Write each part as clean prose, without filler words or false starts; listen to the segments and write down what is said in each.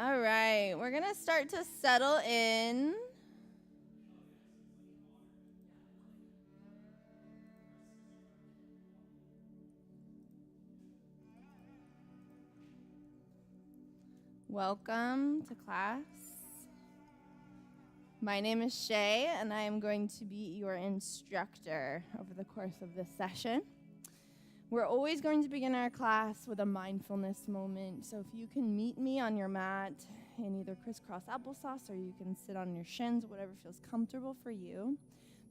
All right, we're going to start to settle in. Welcome to class. My name is Shay, and I am going to be your instructor over the course of this session. We're always going to begin our class with a mindfulness moment. So if you can meet me on your mat in either crisscross applesauce or you can sit on your shins, whatever feels comfortable for you.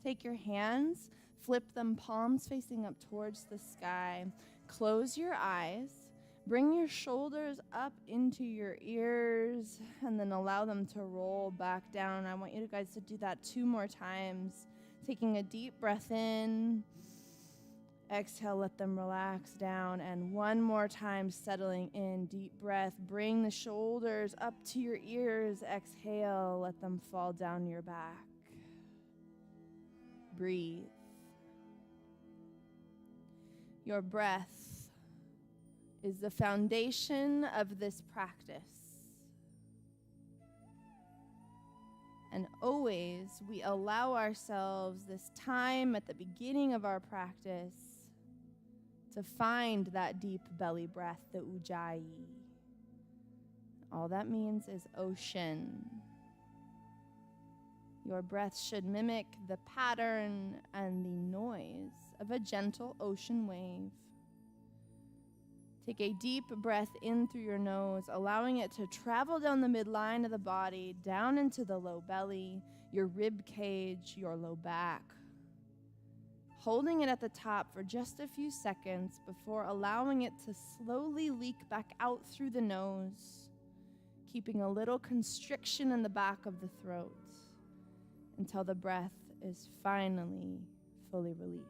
Take your hands, flip them palms facing up towards the sky. Close your eyes. Bring your shoulders up into your ears and then allow them to roll back down. I want you guys to do that 2 more times. Taking a deep breath in. Exhale, let them relax down. And 1 more time, settling in. Deep breath. Bring the shoulders up to your ears. Exhale, let them fall down your back. Breathe. Your breath is the foundation of this practice. And always we allow ourselves this time at the beginning of our practice to find that deep belly breath, the ujjayi. All that means is ocean. Your breath should mimic the pattern and the noise of a gentle ocean wave. Take a deep breath in through your nose, allowing it to travel down the midline of the body, down into the low belly, your rib cage, your low back. Holding it at the top for just a few seconds before allowing it to slowly leak back out through the nose, keeping a little constriction in the back of the throat until the breath is finally fully released.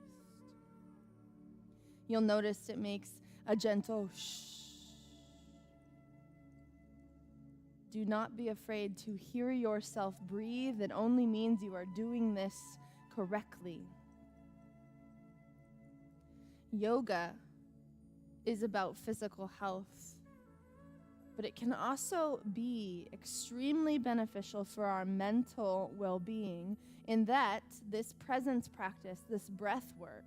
You'll notice it makes a gentle shh. Do not be afraid to hear yourself breathe. It only means you are doing this correctly. Yoga is about physical health, but it can also be extremely beneficial for our mental well-being in that this presence practice, this breath work,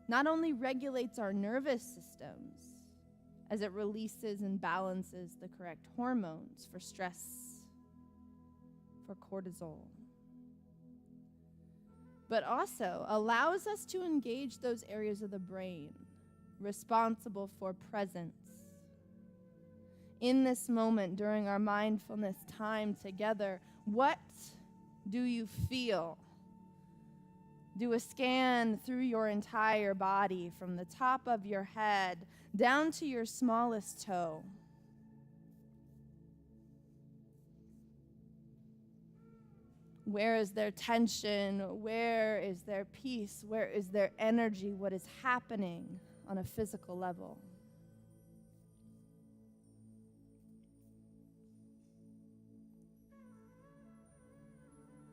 not only regulates our nervous systems as it releases and balances the correct hormones for stress, for cortisol, but also allows us to engage those areas of the brain responsible for presence. In this moment, during our mindfulness time together, what do you feel? Do a scan through your entire body from the top of your head down to your smallest toe. Where is there tension? Where is there peace? Where is there energy? What is happening on a physical level?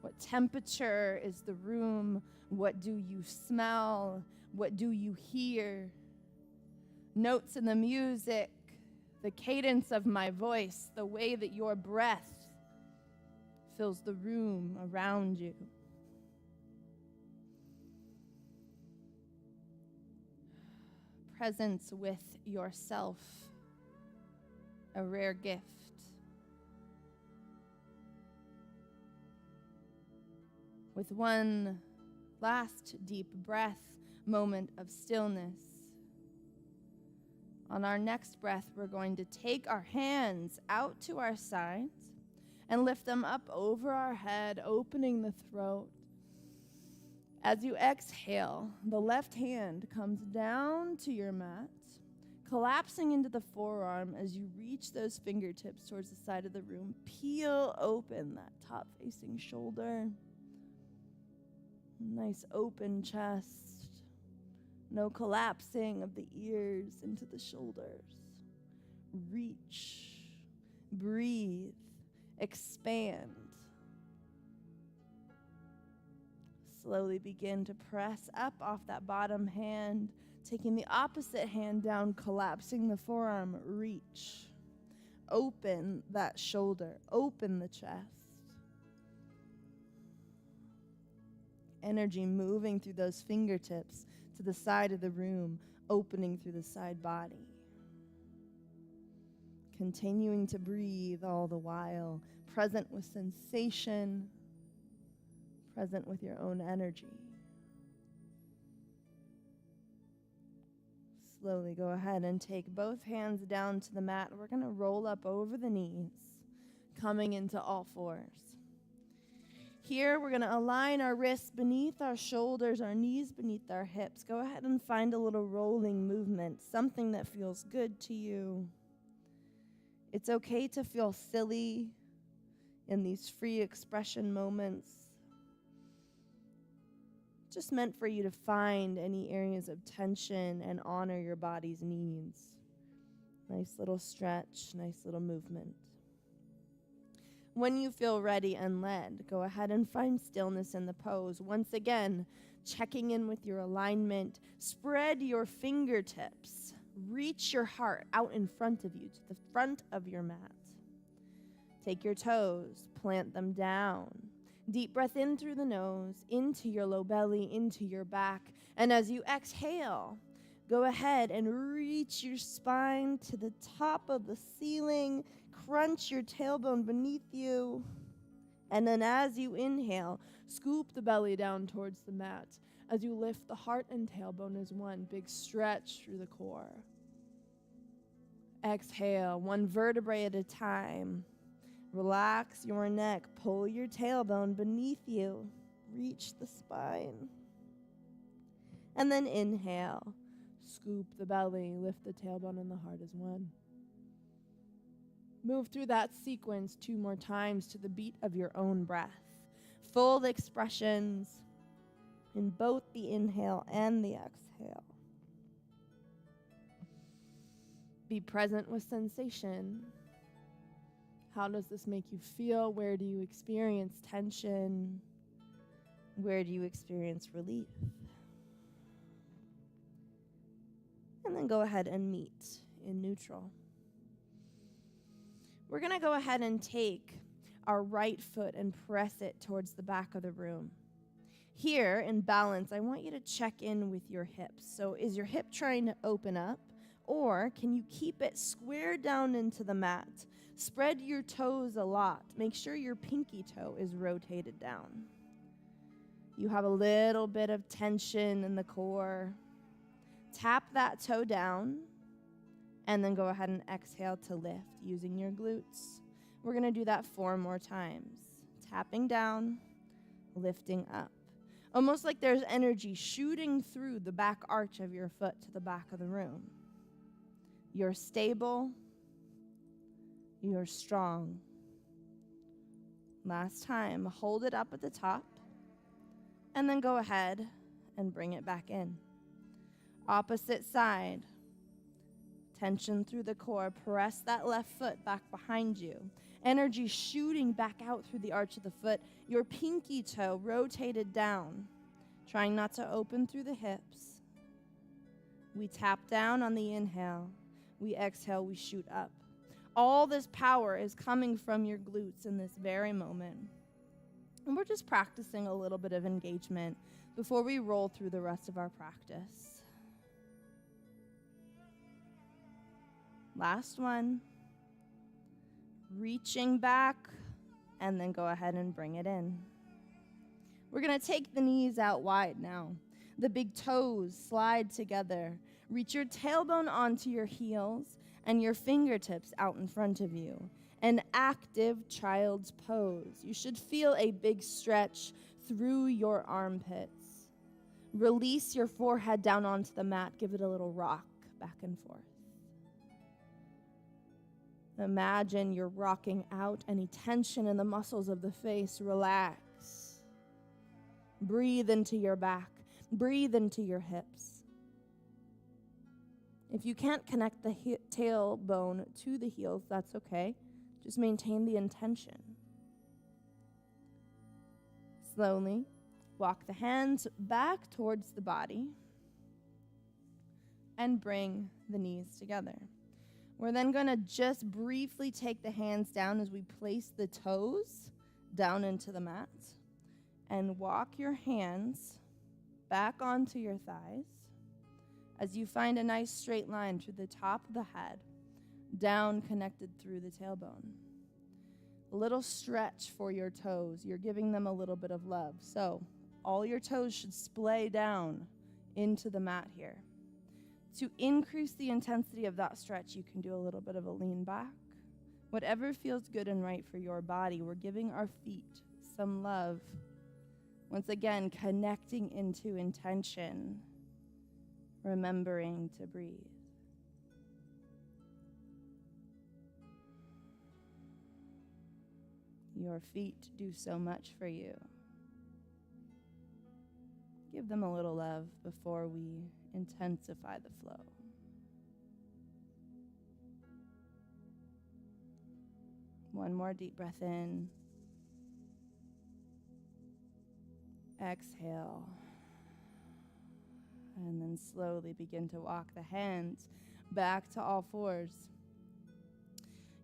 What temperature is the room? What do you smell? What do you hear? Notes in the music, the cadence of my voice, the way that your breath fills the room around you. Presence with yourself, a rare gift. With one last deep breath, moment of stillness. On our next breath, we're going to take our hands out to our sides and lift them up over our head, opening the throat. As you exhale, the left hand comes down to your mat, collapsing into the forearm as you reach those fingertips towards the side of the room. Peel open that top-facing shoulder. Nice open chest. No collapsing of the ears into the shoulders. Reach. Breathe. Expand. Slowly begin to press up off that bottom hand, taking the opposite hand down, collapsing the forearm. Reach. open that shoulder, open the chest. Energy moving through those fingertips to the side of the room, opening through the side body. Continuing to breathe all the while, present with sensation, present with your own energy. Slowly go ahead and take both hands down to the mat. We're going to roll up over the knees, coming into all fours. Here, we're going to align our wrists beneath our shoulders, our knees beneath our hips. Go ahead and find a little rolling movement, something that feels good to you. It's okay to feel silly in these free expression moments. Just meant for you to find any areas of tension and honor your body's needs. Nice little stretch, nice little movement. When you feel ready and led, go ahead and find stillness in the pose. Once again, checking in with your alignment. Spread your fingertips. Reach your heart out in front of you, to the front of your mat. Take your toes, plant them down. Deep breath in through the nose, into your low belly, into your back. And as you exhale, go ahead and reach your spine to the top of the ceiling. Crunch your tailbone beneath you. And then as you inhale, scoop the belly down towards the mat. As you lift the heart and tailbone as one big stretch through the core. Exhale, one vertebrae at a time. Relax your neck. Pull your tailbone beneath you. Reach the spine. And then inhale. Scoop the belly. Lift the tailbone and the heart as one. Move through that sequence 2 more times to the beat of your own breath. Full expressions in both the inhale and the exhale. Be present with sensation. How does this make you feel? Where do you experience tension? Where do you experience relief? And then go ahead and meet in neutral. We're going to go ahead and take our right foot and press it towards the back of the room. Here, in balance, I want you to check in with your hips. So is your hip trying to open up, or can you keep it square down into the mat? Spread your toes a lot. Make sure your pinky toe is rotated down. You have a little bit of tension in the core. Tap that toe down, and then go ahead and exhale to lift using your glutes. We're going to do that 4 more times. Tapping down, lifting up. Almost like there's energy shooting through the back arch of your foot to the back of the room. You're stable. You're strong. Last time, hold it up at the top, and then go ahead and bring it back in. Opposite side. Tension through the core. Press that left foot back behind you. Energy shooting back out through the arch of the foot. Your pinky toe rotated down, trying not to open through the hips. We tap down on the inhale. We exhale, we shoot up. All this power is coming from your glutes in this very moment. And we're just practicing a little bit of engagement before we roll through the rest of our practice. Last one. Reaching back, and then go ahead and bring it in. We're going to take the knees out wide now. The big toes slide together. Reach your tailbone onto your heels and your fingertips out in front of you. An active child's pose. You should feel a big stretch through your armpits. Release your forehead down onto the mat. Give it a little rock back and forth. Imagine you're rocking out any tension in the muscles of the face. Relax. Breathe into your back. Breathe into your hips. If you can't connect the tailbone to the heels, that's okay. Just maintain the intention. Slowly walk the hands back towards the body and bring the knees together. We're then going to just briefly take the hands down as we place the toes down into the mat and walk your hands back onto your thighs as you find a nice straight line through the top of the head, down connected through the tailbone. A little stretch for your toes. You're giving them a little bit of love. So all your toes should splay down into the mat here. To increase the intensity of that stretch, you can do a little bit of a lean back. Whatever feels good and right for your body, we're giving our feet some love. Once again, connecting into intention, remembering to breathe. Your feet do so much for you. Give them a little love before we intensify the flow. One more deep breath in. Exhale. And then slowly begin to walk the hands back to all fours.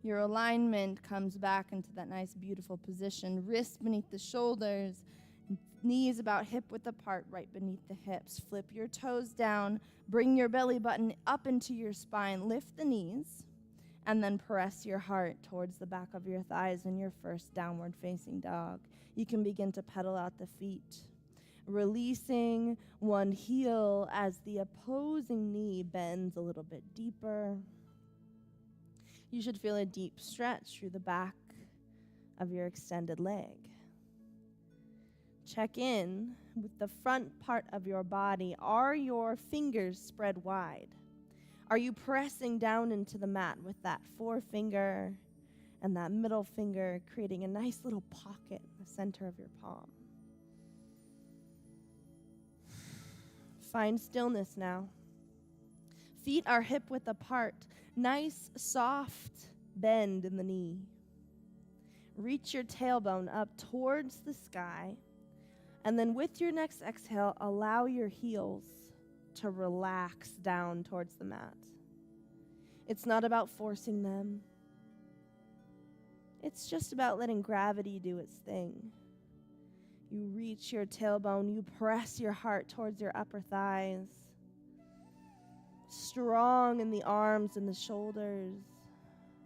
Your alignment comes back into that nice, beautiful position. Wrists beneath the shoulders. Knees about hip width apart, right beneath the hips. Flip your toes down. Bring your belly button up into your spine. Lift the knees. And then press your heart towards the back of your thighs in your first downward facing dog. You can begin to pedal out the feet. Releasing one heel as the opposing knee bends a little bit deeper. You should feel a deep stretch through the back of your extended leg. Check in with the front part of your body. Are your fingers spread wide? Are you pressing down into the mat with that forefinger and that middle finger, creating a nice little pocket in the center of your palm? Find stillness now. Feet are hip width apart. Nice, soft bend in the knee. Reach your tailbone up towards the sky. And then with your next exhale, allow your heels to relax down towards the mat. It's not about forcing them. It's just about letting gravity do its thing. You reach your tailbone, you press your heart towards your upper thighs. Strong in the arms and the shoulders.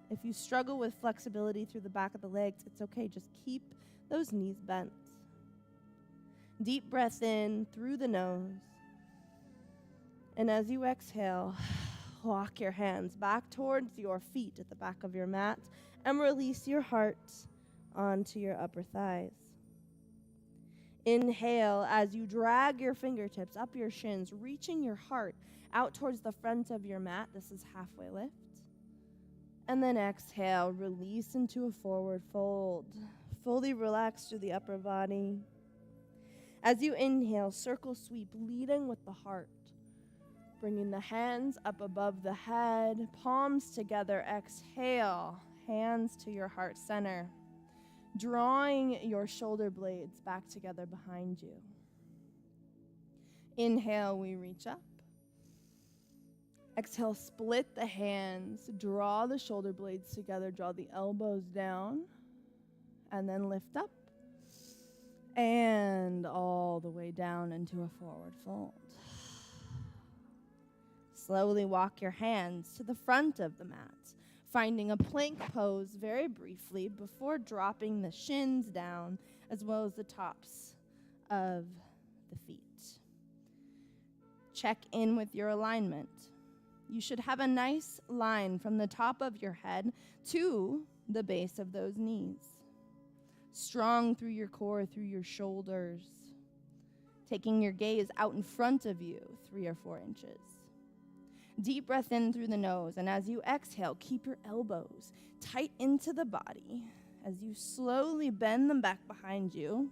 If you struggle with flexibility through the back of the legs, it's okay. Just keep those knees bent. Deep breath in through the nose. And as you exhale, walk your hands back towards your feet at the back of your mat and release your heart onto your upper thighs. Inhale as you drag your fingertips up your shins, reaching your heart out towards the front of your mat. This is halfway lift. And then exhale, release into a forward fold. Fully relax through the upper body. As you inhale, circle sweep, leading with the heart. Bringing the hands up above the head, palms together. Exhale, hands to your heart center. Drawing your shoulder blades back together behind you. Inhale, we reach up. Exhale, split the hands, draw the shoulder blades together, draw the elbows down, and then lift up. And all the way down into a forward fold. Slowly walk your hands to the front of the mat, finding a plank pose very briefly before dropping the shins down as well as the tops of the feet. Check in with your alignment. You should have a nice line from the top of your head to the base of those knees. Strong through your core, through your shoulders. Taking your gaze out in front of you, 3 or 4 inches. Deep breath in through the nose, and as you exhale, keep your elbows tight into the body as you slowly bend them back behind you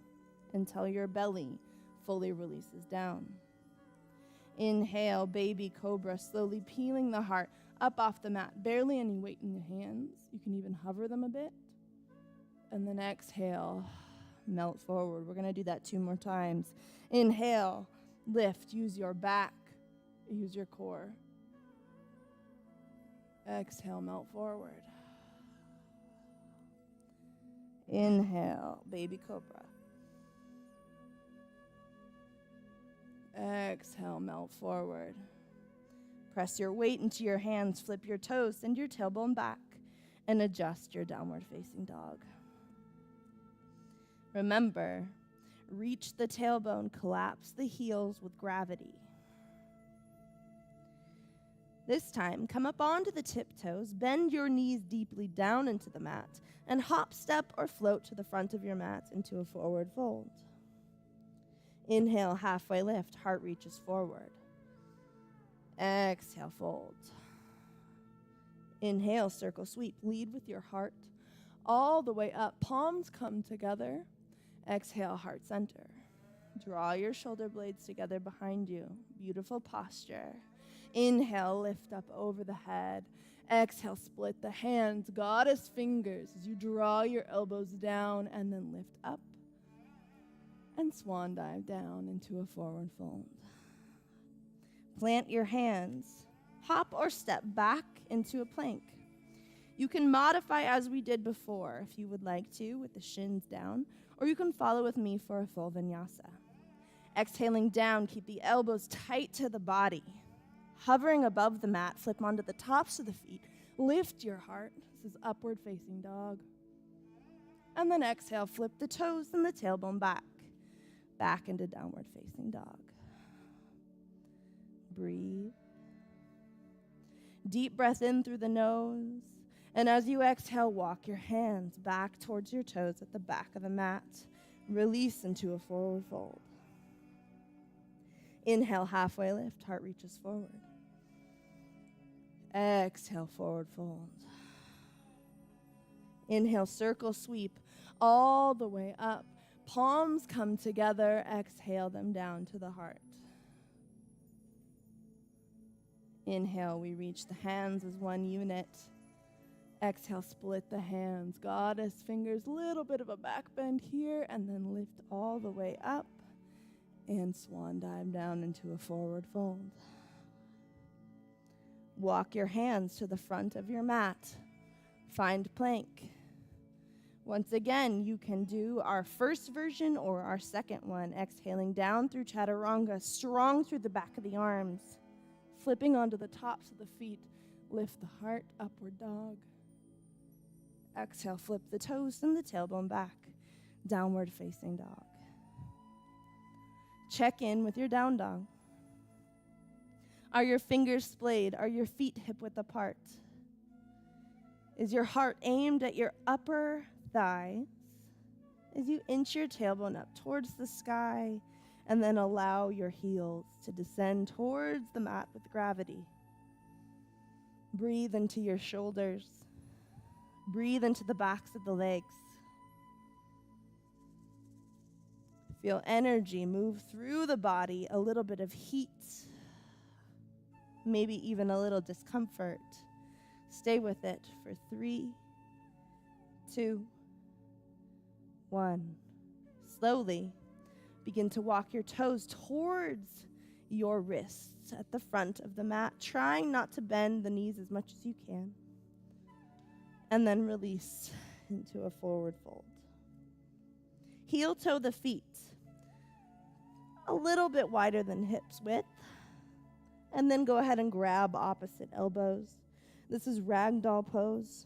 until your belly fully releases down. Inhale, baby cobra, slowly peeling the heart up off the mat. Barely any weight in the hands. You can even hover them a bit. And then exhale, melt forward. We're going to do that 2 more times. Inhale, lift, use your back, use your core. Exhale, melt forward. Inhale, baby cobra. Exhale, melt forward. Press your weight into your hands, flip your toes, send your tailbone back, and adjust your downward facing dog. Remember, reach the tailbone, collapse the heels with gravity. This time, come up onto the tiptoes, bend your knees deeply down into the mat, and hop, step, or float to the front of your mat into a forward fold. Inhale, halfway lift, heart reaches forward. Exhale, fold. Inhale, circle sweep, lead with your heart all the way up. Palms come together. Exhale, heart center. Draw your shoulder blades together behind you. Beautiful posture. Inhale, lift up over the head. Exhale, split the hands, goddess fingers, as you draw your elbows down and then lift up and swan dive down into a forward fold. Plant your hands, hop or step back into a plank. You can modify as we did before if you would like to with the shins down, or you can follow with me for a full vinyasa. Exhaling down, keep the elbows tight to the body. Hovering above the mat, flip onto the tops of the feet. Lift your heart. This is upward facing dog. And then exhale, flip the toes and the tailbone back. Back into downward facing dog. Breathe. Deep breath in through the nose. And as you exhale, walk your hands back towards your toes at the back of the mat. Release into a forward fold. Inhale, halfway lift, heart reaches forward. Exhale, forward fold. Inhale, circle sweep all the way up. Palms come together. Exhale them down to the heart. Inhale, we reach the hands as one unit. Exhale, split the hands. Goddess fingers, little bit of a back bend here, and then lift all the way up and swan dive down into a forward fold. Walk your hands to the front of your mat. Find plank. Once again, you can do our first version or our second one, exhaling down through chaturanga, strong through the back of the arms, flipping onto the tops of the feet, lift the heart, upward dog. Exhale, flip the toes and the tailbone back, downward facing dog. Check in with your down dog. Are your fingers splayed? Are your feet hip-width apart? Is your heart aimed at your upper thighs as you inch your tailbone up towards the sky and then allow your heels to descend towards the mat with gravity? Breathe into your shoulders. Breathe into the backs of the legs. Feel energy move through the body, a little bit of heat, maybe even a little discomfort. Stay with it for 3, 2, 1. Slowly begin to walk your toes towards your wrists at the front of the mat, trying not to bend the knees as much as you can. And then release into a forward fold. Heel toe the feet a little bit wider than hips width. And then go ahead and grab opposite elbows. This is ragdoll pose.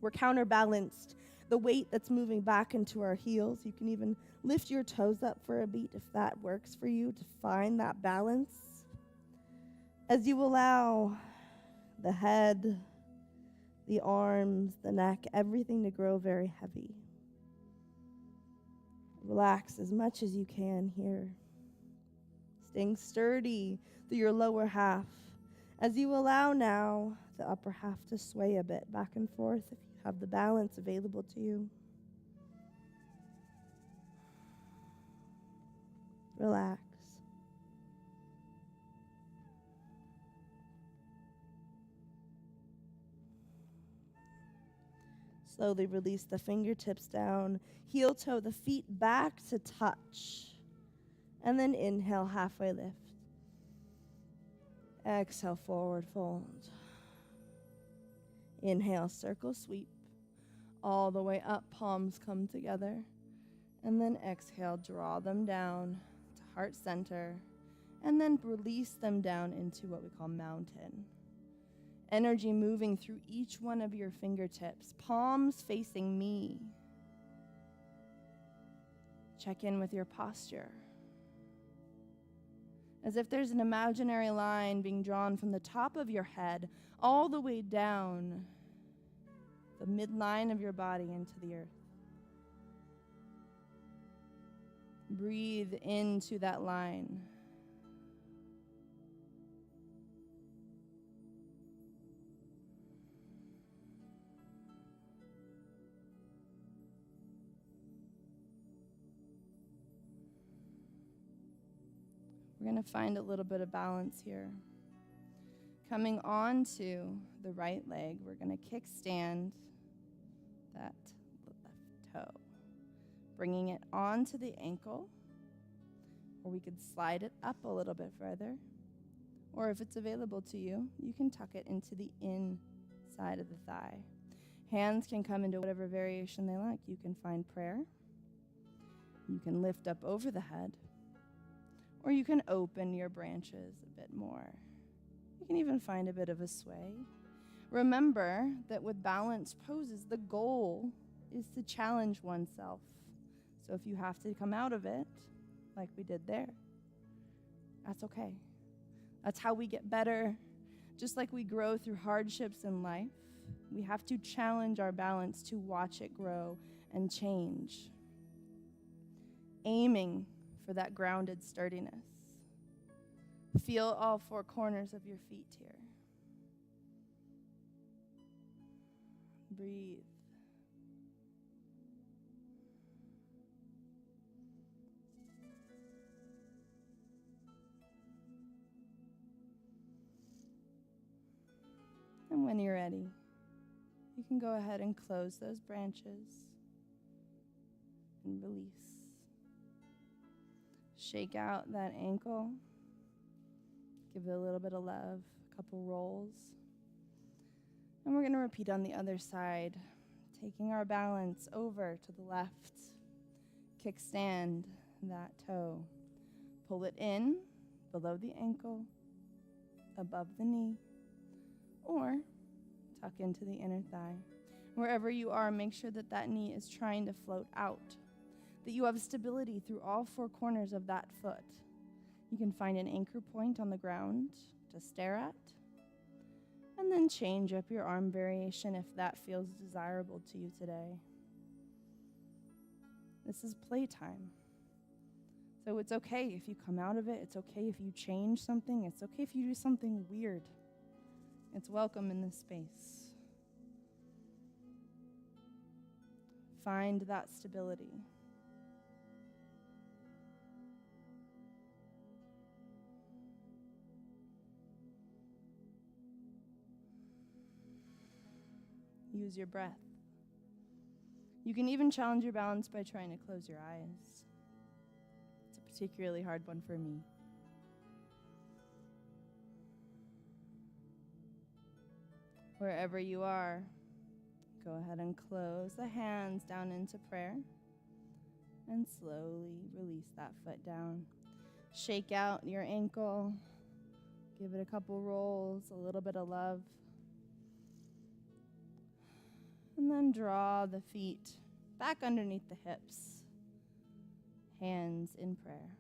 We're counterbalanced. The weight that's moving back into our heels. You can even lift your toes up for a beat if that works for you to find that balance. As you allow the head, the arms, the neck, everything to grow very heavy. Relax as much as you can here. Staying sturdy through your lower half. As you allow now the upper half to sway a bit back and forth if you have the balance available to you. Relax. Slowly release the fingertips down. Heel toe the feet back to touch. And then inhale, halfway lift. Exhale, forward fold. Inhale, circle sweep. All the way up, palms come together. And then exhale, draw them down to heart center. And then release them down into what we call mountain. Energy moving through each one of your fingertips, palms facing me. Check in with your posture. As if there's an imaginary line being drawn from the top of your head all the way down the midline of your body into the earth. Breathe into that line. We're going to find a little bit of balance here. Coming onto the right leg, we're going to kickstand that left toe. Bringing it onto the ankle, or we could slide it up a little bit further. Or if it's available to you, you can tuck it into the inside of the thigh. Hands can come into whatever variation they like. You can find prayer. You can lift up over the head. Or you can open your branches a bit more. You can even find a bit of a sway. Remember that with balanced poses, the goal is to challenge oneself. So if you have to come out of it, like we did there, that's okay. That's how we get better. Just like we grow through hardships in life, we have to challenge our balance to watch it grow and change. Aiming for that grounded sturdiness. Feel all four corners of your feet here. Breathe. And when you're ready, you can go ahead and close those branches and release. Shake out that ankle. Give it a little bit of love, a couple rolls. And we're going to repeat on the other side, taking our balance over to the left. Kickstand that toe. Pull it in below the ankle, above the knee, or tuck into the inner thigh. Wherever you are, make sure that that knee is trying to float out, that you have stability through all four corners of that foot. You can find an anchor point on the ground to stare at, and then change up your arm variation if that feels desirable to you today. This is playtime. So it's okay if you come out of it. It's okay if you change something. It's okay if you do something weird. It's welcome in this space. Find that stability. Use your breath. You can even challenge your balance by trying to close your eyes. It's a particularly hard one for me. Wherever you are, go ahead and close the hands down into prayer and slowly release that foot down. Shake out your ankle. Give it a couple rolls, a little bit of love. And then draw the feet back underneath the hips. Hands in prayer.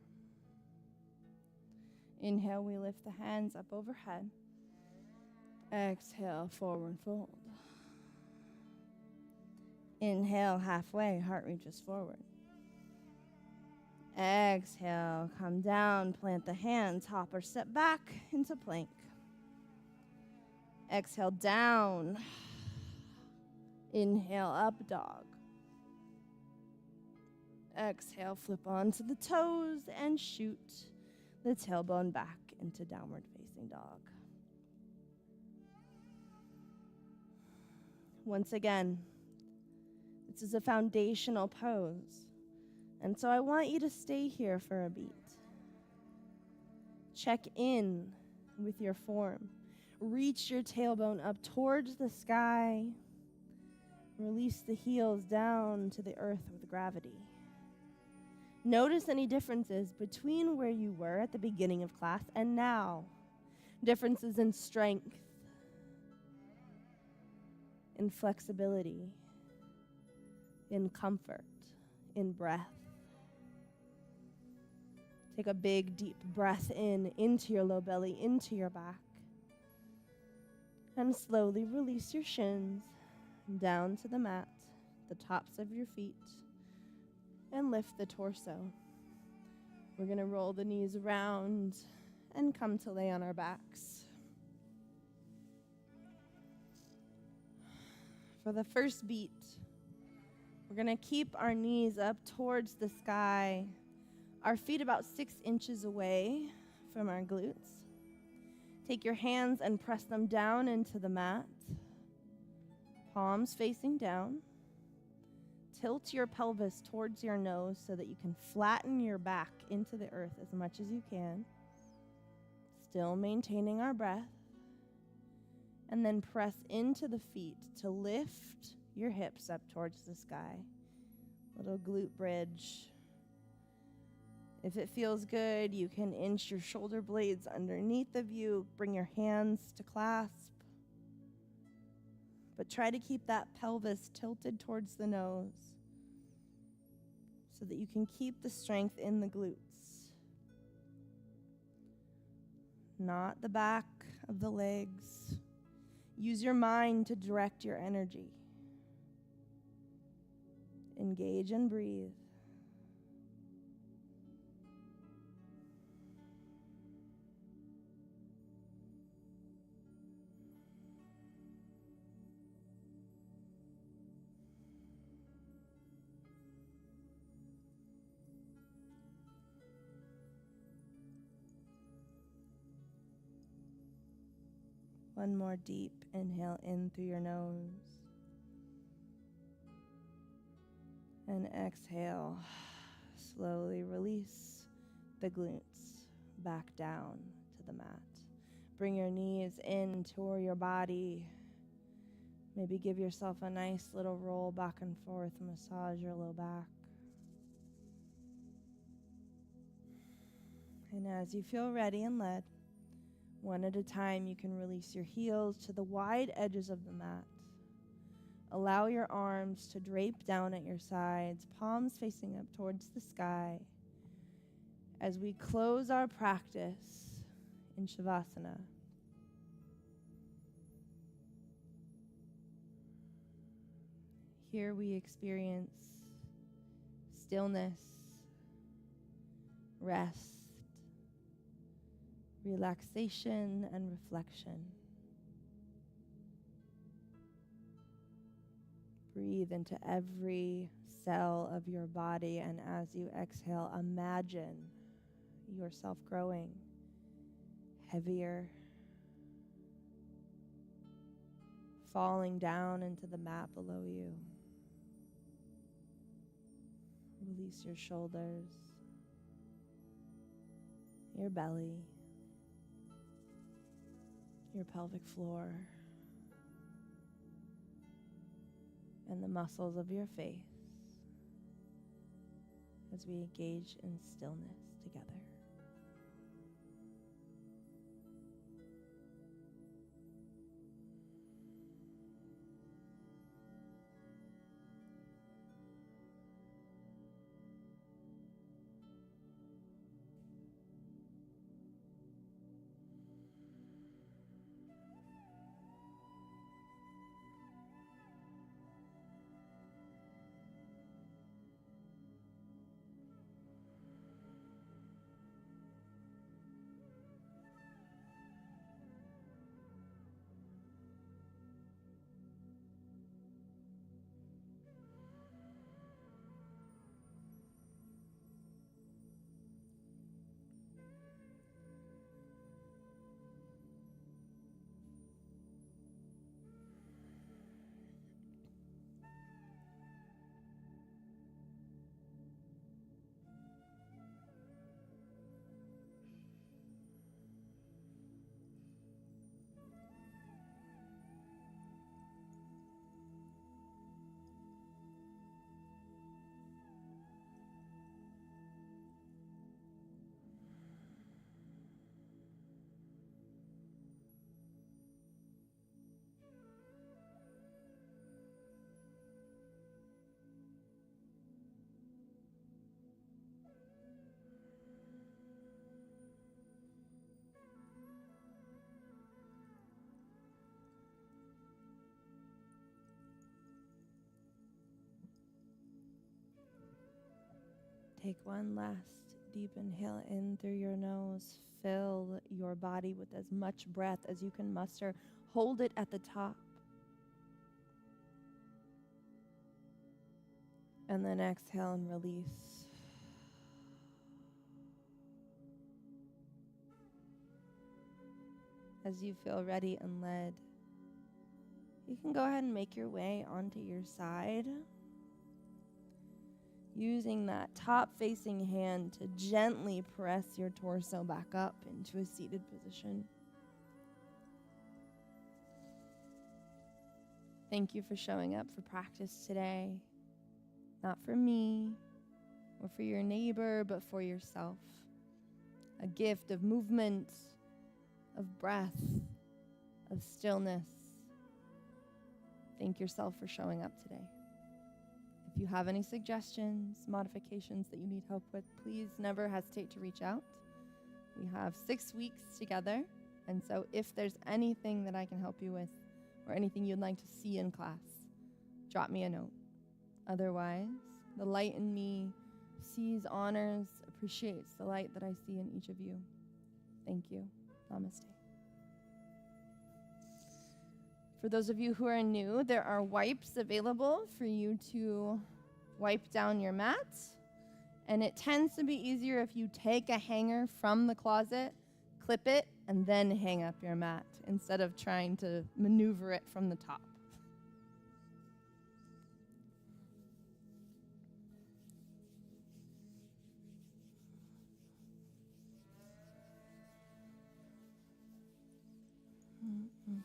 Inhale, we lift the hands up overhead. Exhale, forward fold. Inhale, halfway, heart reaches forward. Exhale, come down, plant the hands, hop or step back into plank. Exhale, down. Inhale, up dog. Exhale, flip onto the toes and shoot the tailbone back into downward facing dog. Once again, this is a foundational pose. And so I want you to stay here for a beat. Check in with your form. Reach your tailbone up towards the sky. Release the heels down to the earth with gravity. Notice any differences between where you were at the beginning of class and now. Differences in strength, in flexibility, in comfort, in breath. Take a big, deep breath in, into your low belly, into your back. And slowly release your shins down to the mat, the tops of your feet, and lift the torso. We're going to roll the knees around and come to lay on our backs. For the first beat, we're going to keep our knees up towards the sky, our feet about 6 inches away from our glutes. Take your hands and press them down into the mat, palms facing down. Tilt your pelvis towards your nose so that you can flatten your back into the earth as much as you can. Still maintaining our breath. And then press into the feet to lift your hips up towards the sky. Little glute bridge. If it feels good, you can inch your shoulder blades underneath of you. Bring your hands to clasp. But try to keep that pelvis tilted towards the nose so that you can keep the strength in the glutes, not the back of the legs. Use your mind to direct your energy. Engage and breathe. One more deep inhale in through your nose. And exhale. Slowly release the glutes back down to the mat. Bring your knees in toward your body. Maybe give yourself a nice little roll back and forth, massage your low back. And as you feel ready and led, one at a time, you can release your heels to the wide edges of the mat. Allow your arms to drape down at your sides, palms facing up towards the sky, as we close our practice in Shavasana. Here we experience stillness, rest, relaxation, and reflection. Breathe into every cell of your body, and as you exhale, imagine yourself growing heavier, falling down into the mat below you. Release your shoulders, your belly, your pelvic floor, and the muscles of your face as we engage in stillness together. Take one last deep inhale in through your nose. Fill your body with as much breath as you can muster. Hold it at the top. And then exhale and release. As you feel ready and led, you can go ahead and make your way onto your side, using that top-facing hand to gently press your torso back up into a seated position. Thank you for showing up for practice today. Not for me or for your neighbor, but for yourself. A gift of movement, of breath, of stillness. Thank yourself for showing up today. If you have any suggestions, modifications that you need help with, please never hesitate to reach out. We have 6 weeks together, and so if there's anything that I can help you with or anything you'd like to see in class, drop me a note. Otherwise, the light in me sees, honors, appreciates the light that I see in each of you. Thank you. Namaste. For those of you who are new, there are wipes available for you to wipe down your mat. And it tends to be easier if you take a hanger from the closet, clip it, and then hang up your mat instead of trying to maneuver it from the top. Mm-hmm.